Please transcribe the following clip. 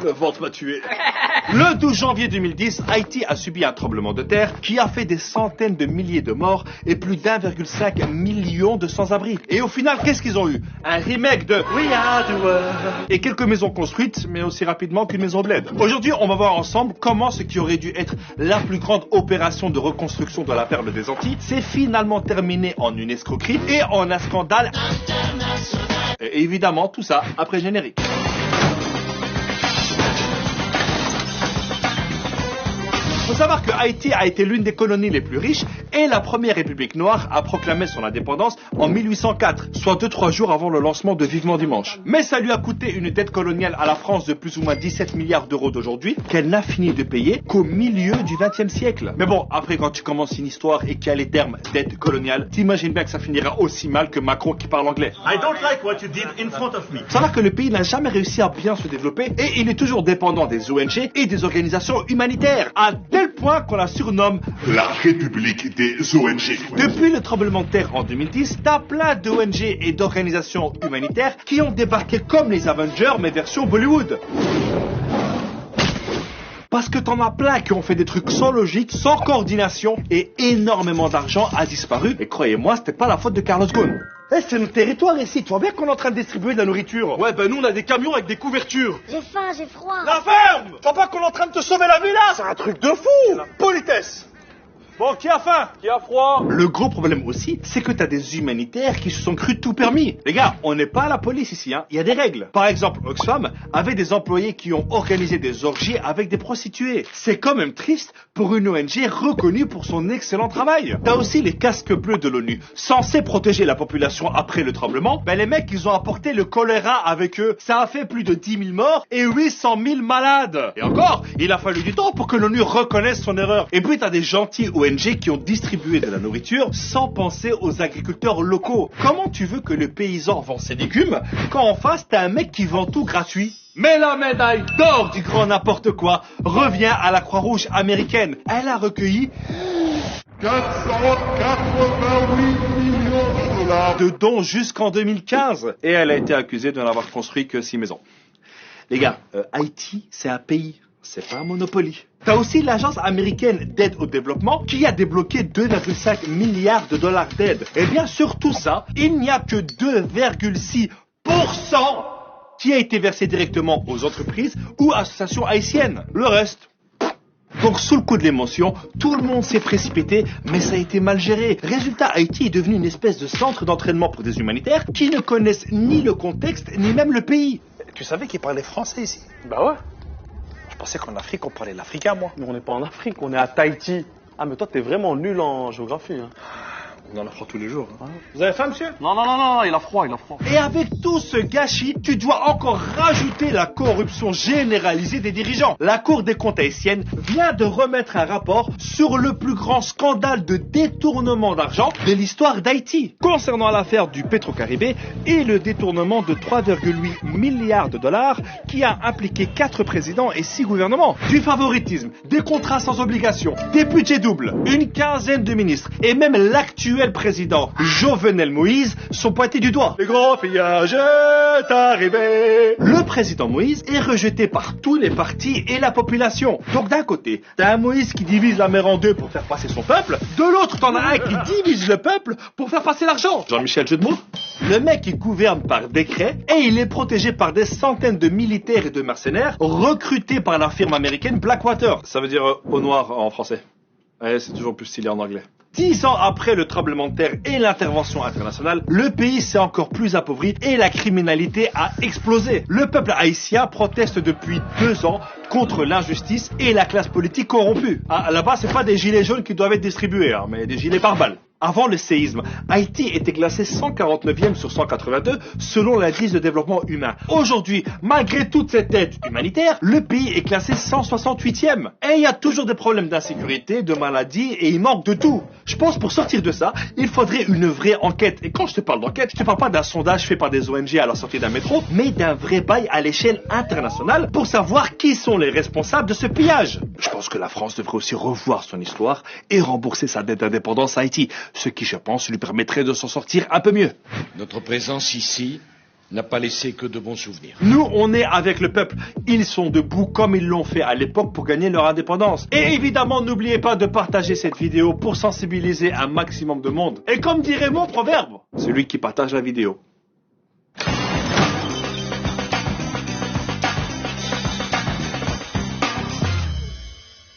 Le ventre m'a tué. Le 12 janvier 2010, Haïti a subi un tremblement de terre qui a fait des centaines de milliers de morts et plus d'1,5 million de sans-abri. Et au final, qu'est-ce qu'ils ont eu? Un remake de We Are the World et quelques maisons construites, mais aussi rapidement qu'une maison bled. Aujourd'hui, on va voir ensemble comment ce qui aurait dû être la plus grande opération de reconstruction de la perle des Antilles s'est finalement terminé en une escroquerie et en un scandale international. Et évidemment, tout ça après générique. Il faut savoir que Haïti a été l'une des colonies les plus riches et la première république noire a proclamé son indépendance en 1804, soit 2-3 jours avant le lancement de Vivement Dimanche. Mais ça lui a coûté une dette coloniale à la France de plus ou moins 17 milliards d'euros d'aujourd'hui qu'elle n'a fini de payer qu'au milieu du XXe siècle. Mais bon, après quand tu commences une histoire et qu'il y a les termes dette coloniale, t'imagines bien que ça finira aussi mal que Macron qui parle anglais. I don't like what you did in front of me. Faut savoir que le pays n'a jamais réussi à bien se développer et il est toujours dépendant des ONG et des organisations humanitaires. À tel point qu'on la surnomme la République des ONG. Depuis le tremblement de terre en 2010, t'as plein d'ONG et d'organisations humanitaires qui ont débarqué comme les Avengers mais version Bollywood. Parce que t'en as plein qui ont fait des trucs sans logique, sans coordination et énormément d'argent a disparu. Et croyez-moi, c'était pas la faute de Carlos Ghosn. Eh, c'est notre territoire ici, tu vois bien qu'on est en train de distribuer de la nourriture. Ouais, ben nous on a des camions avec des couvertures. J'ai faim, j'ai froid. La ferme! Tu vois pas qu'on est en train de te sauver la vie là? C'est un truc de fou! La politesse! Bon, qui a faim? Qui a froid? Le gros problème aussi, c'est que t'as des humanitaires qui se sont crus tout permis. Les gars, on n'est pas à la police ici, hein. Il y a des règles. Par exemple, Oxfam avait des employés qui ont organisé des orgies avec des prostituées. C'est quand même triste pour une ONG reconnue pour son excellent travail. T'as aussi les casques bleus de l'ONU, censés protéger la population après le tremblement. Ben les mecs, ils ont apporté le choléra avec eux. Ça a fait plus de 10 000 morts et 800 000 malades. Et encore, il a fallu du temps pour que l'ONU reconnaisse son erreur. Et puis t'as des gentils ONG qui ont distribué de la nourriture sans penser aux agriculteurs locaux. Comment tu veux que le paysan vend ses légumes quand en face t'as un mec qui vend tout gratuit? Mais la médaille d'or du grand n'importe quoi revient à la Croix-Rouge américaine. Elle a recueilli 488 millions de dollars de dons jusqu'en 2015 et elle a été accusée de n'avoir construit que 6 maisons. Les gars, Haïti, c'est un pays. C'est pas un Monopoly. T'as aussi l'agence américaine d'aide au développement qui a débloqué 2,5 milliards de dollars d'aide. Et bien sur tout ça, il n'y a que 2,6% qui a été versé directement aux entreprises ou associations haïtiennes. Le reste... Donc sous le coup de l'émotion, tout le monde s'est précipité, mais ça a été mal géré. Résultat, Haïti est devenu une espèce de centre d'entraînement pour des humanitaires qui ne connaissent ni le contexte, ni même le pays. Tu savais qu'ils parlaient français ici? Bah ouais. Je pensais qu'en Afrique, on parlait l'africain, moi. Mais on n'est pas en Afrique, on est à Tahiti. Ah, mais toi, t'es vraiment nul en géographie. Hein. On en apprend tous les jours. Hein. Vous avez faim, monsieur? Non, non, non, non, il a froid, il a froid. Et avec tout ce gâchis, tu dois encore rajouter la corruption généralisée des dirigeants. La Cour des comptes haïtienne vient de remettre un rapport sur le plus grand scandale de détournement d'argent de l'histoire d'Haïti, concernant l'affaire du Petro-Caribé et le détournement de 3,8 milliards de dollars qui a impliqué 4 présidents et 6 gouvernements. Du favoritisme, des contrats sans obligation, des budgets doubles, une quinzaine de ministres et même l'actuel président Jovenel Moïse sont pointés du doigt. Le grand pillage est arrivé. Le président Moïse est rejeté par tous les partis et la population. Donc d'un côté, t'as un Moïse qui divise la mer en deux pour faire passer son peuple. De l'autre, t'en as un qui divise le peuple pour faire passer l'argent. Jean-Michel, jeu de mots? Le mec, il gouverne par décret et il est protégé par des centaines de militaires et de mercenaires recrutés par la firme américaine Blackwater. Ça veut dire au noir en français. Ouais, c'est toujours plus stylé en anglais. 10 ans après le tremblement de terre et l'intervention internationale, le pays s'est encore plus appauvri et la criminalité a explosé. Le peuple haïtien proteste depuis 2 ans contre l'injustice et la classe politique corrompue. Ah, là-bas, c'est pas des gilets jaunes qui doivent être distribués, hein, mais des gilets pare-balles. Avant le séisme, Haïti était classé 149e sur 182 selon l'indice de développement humain. Aujourd'hui, malgré toute cette aide humanitaire, le pays est classé 168e. Et il y a toujours des problèmes d'insécurité, de maladies et il manque de tout. Je pense pour sortir de ça, il faudrait une vraie enquête. Et quand je te parle d'enquête, je te parle pas d'un sondage fait par des ONG à la sortie d'un métro, mais d'un vrai bail à l'échelle internationale pour savoir qui sont les responsables de ce pillage. Je pense que la France devrait aussi revoir son histoire et rembourser sa dette d'indépendance à Haïti. Ce qui, je pense, lui permettrait de s'en sortir un peu mieux. Notre présence ici n'a pas laissé que de bons souvenirs. Nous, on est avec le peuple. Ils sont debout comme ils l'ont fait à l'époque pour gagner leur indépendance. Et évidemment, n'oubliez pas de partager cette vidéo pour sensibiliser un maximum de monde. Et comme dirait mon proverbe, celui qui partage la vidéo